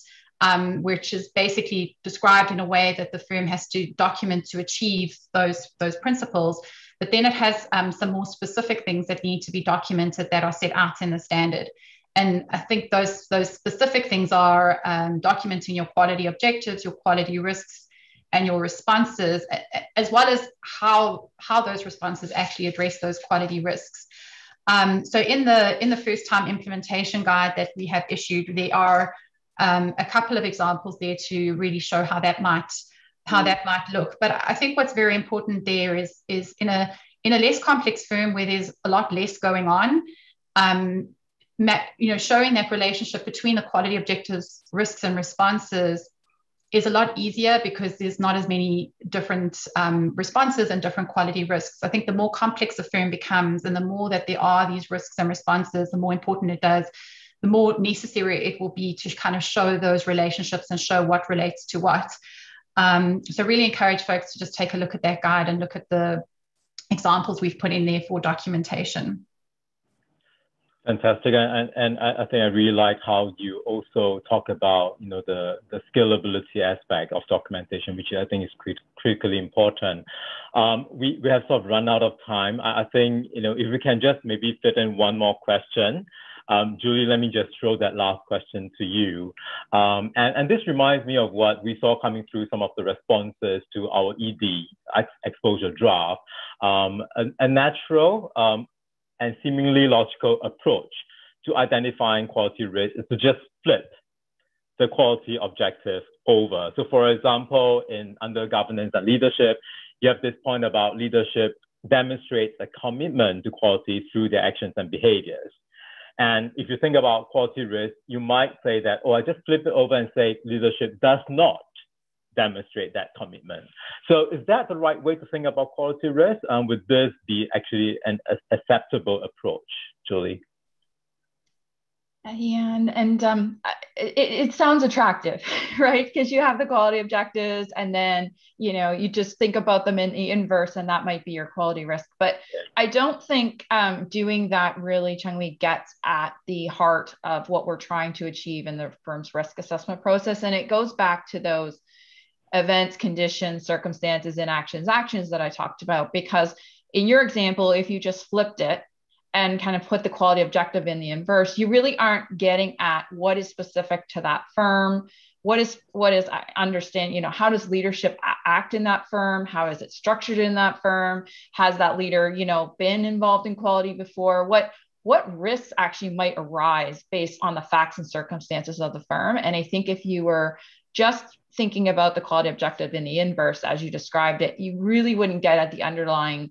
which is basically described in a way that the firm has to document to achieve those principles. But then it has some more specific things that need to be documented that are set out in the standard. And I think those specific things are documenting your quality objectives, your quality risks, and your responses, as well as how those responses actually address those quality risks. So in the first time implementation guide that we have issued, there are a couple of examples there to really show how that might look. But I think what's very important there is in a less complex firm where there's a lot less going on, showing that relationship between the quality objectives, risks, and responses is a lot easier because there's not as many different responses and different quality risks. I think the more complex a firm becomes and the more that there are these risks and responses, the more important it does, the more necessary it will be to kind of show those relationships and show what relates to what. So really encourage folks to just take a look at that guide and look at the examples we've put in there for documentation. Fantastic, and I think I really like how you also talk about the scalability aspect of documentation, which I think is critically important. We have sort of run out of time. I think if we can just maybe fit in one more question. Julie, let me just throw that last question to you. And this reminds me of what we saw coming through some of the responses to our ED exposure draft, a natural and seemingly logical approach to identifying quality risk is to just flip the quality objective over. So for example, under governance and leadership, you have this point about leadership demonstrates a commitment to quality through their actions and behaviors. And if you think about quality risk, you might say that, oh, I just flip it over and say leadership does not demonstrate that commitment. So is that the right way to think about quality risk? Would this be actually an acceptable approach, Julie? Yeah, and it sounds attractive, right? Because you have the quality objectives, and then you just think about them in the inverse, and that might be your quality risk. But I don't think doing that really, Chung-Lee, gets at the heart of what we're trying to achieve in the firm's risk assessment process, and it goes back to those events, conditions, circumstances, inactions, actions that I talked about. Because in your example, if you just flipped it and kind of put the quality objective in the inverse, you really aren't getting at what is specific to that firm. What is I understand, how does leadership act in that firm? How is it structured in that firm? Has that leader, been involved in quality before? What risks actually might arise based on the facts and circumstances of the firm? And I think if you were just thinking about the quality objective in the inverse, as you described it, you really wouldn't get at the underlying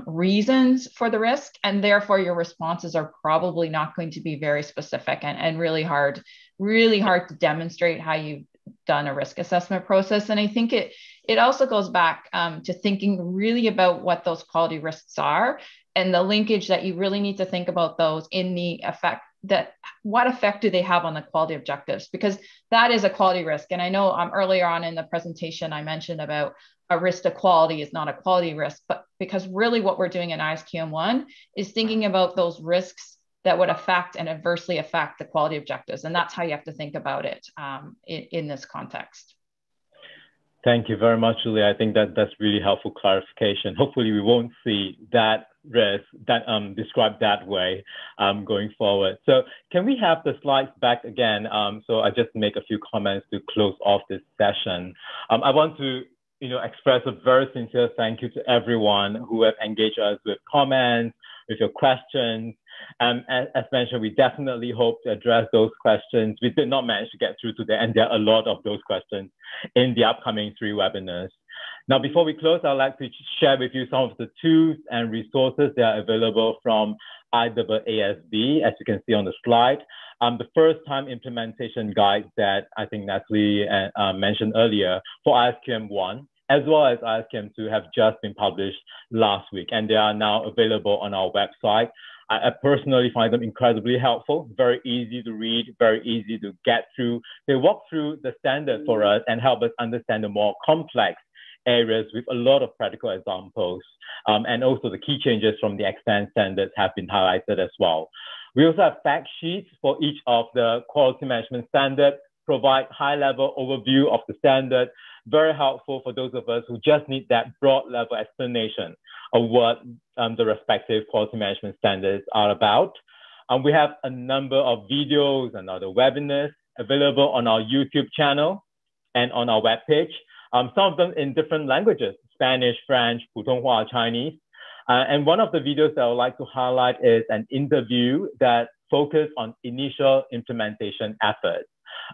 reasons for the risk, and therefore your responses are probably not going to be very specific and really hard to demonstrate how you've done a risk assessment process. And I think it also goes back to thinking really about what those quality risks are and the linkage that you really need to think about those in the effect that what effect do they have on the quality objectives, because that is a quality risk. And I know earlier on in the presentation, I mentioned about a risk to quality is not a quality risk, but because really what we're doing in ISQM1 is thinking about those risks that would affect and adversely affect the quality objectives. And that's how you have to think about it in this context. Thank you very much, Julie. I think that's really helpful clarification. Hopefully we won't see that risk that described that way going forward. So can we have the slides back again? So I just make a few comments to close off this session. I want to express a very sincere thank you to everyone who have engaged us with comments, with your questions. As mentioned, we definitely hope to address those questions. We did not manage to get through today, and there are a lot of those questions in the upcoming 3 webinars. Now, before we close, I'd like to share with you some of the tools and resources that are available from IAASB, as you can see on the slide. The first-time implementation guide that I think Natalie mentioned earlier for ISQM1, as well as ISQM2, have just been published last week, and they are now available on our website. I personally find them incredibly helpful, very easy to read, very easy to get through. They walk through the standard for us and help us understand the more complex areas with a lot of practical examples. And also the key changes from the extant standards have been highlighted as well. We also have fact sheets for each of the quality management standards, provide high-level overview of the standard, very helpful for those of us who just need that broad-level explanation of what the respective quality management standards are about. We have a number of videos and other webinars available on our YouTube channel and on our webpage. Some of them in different languages, Spanish, French, 普通话, Chinese. And one of the videos that I would like to highlight is an interview that focused on initial implementation efforts.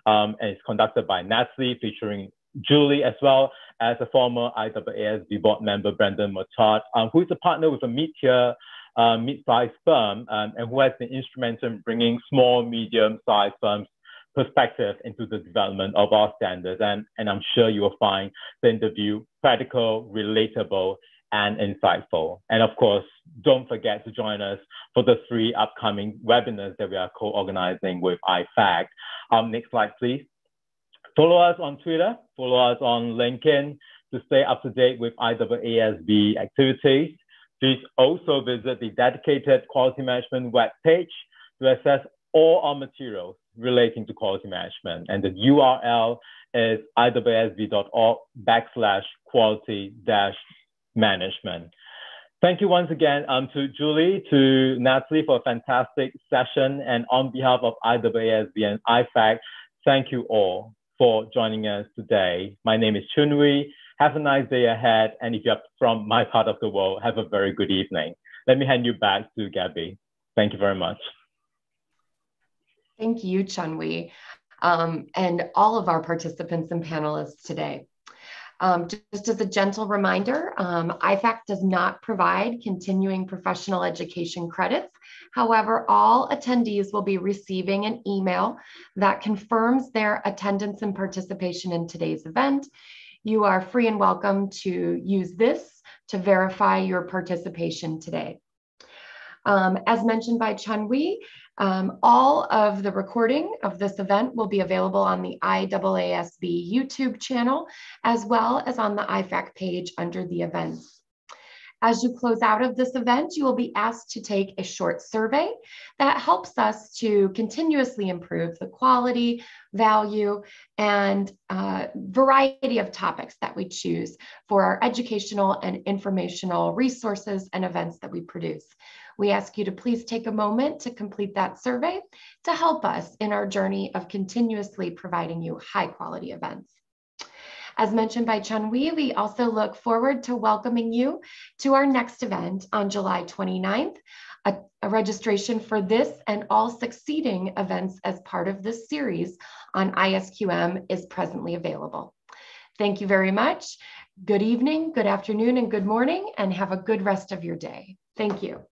And it's conducted by Natalie, featuring Julie, as well as a former IAASB board member, Brendan Motard, who is a partner with a mid-sized firm and who has been instrumental in bringing small, medium-sized firms' perspective into the development of our standards. And I'm sure you will find the interview practical, relatable, and insightful. And of course, don't forget to join us for the 3 upcoming webinars that we are co-organizing with IFAC. Next slide, please. Follow us on Twitter, follow us on LinkedIn to stay up to date with IAASB activities. Please also visit the dedicated quality management webpage to access all our materials relating to quality management. And the URL is iwaasb.org/quality-management. Thank you once again to Julie, to Natalie for a fantastic session. And on behalf of IWASB and IFAC, thank you all for joining us today. My name is Chun. Have a nice day ahead. And if you're from my part of the world, have a very good evening. Let me hand you back to Gabby. Thank you very much. Thank you, Chun, and all of our participants and panelists today. Just as a gentle reminder, IFAC does not provide continuing professional education credits. However, all attendees will be receiving an email that confirms their attendance and participation in today's event. You are free and welcome to use this to verify your participation today. As mentioned by Chun, all of the recording of this event will be available on the IAASB YouTube channel, as well as on the IFAC page under the events. As you close out of this event, you will be asked to take a short survey that helps us to continuously improve the quality, value, and variety of topics that we choose for our educational and informational resources and events that we produce. We ask you to please take a moment to complete that survey to help us in our journey of continuously providing you high quality events. As mentioned by Chun, we also look forward to welcoming you to our next event on July 29th. A registration for this and all succeeding events as part of this series on ISQM is presently available. Thank you very much. Good evening, good afternoon, and good morning, and have a good rest of your day. Thank you.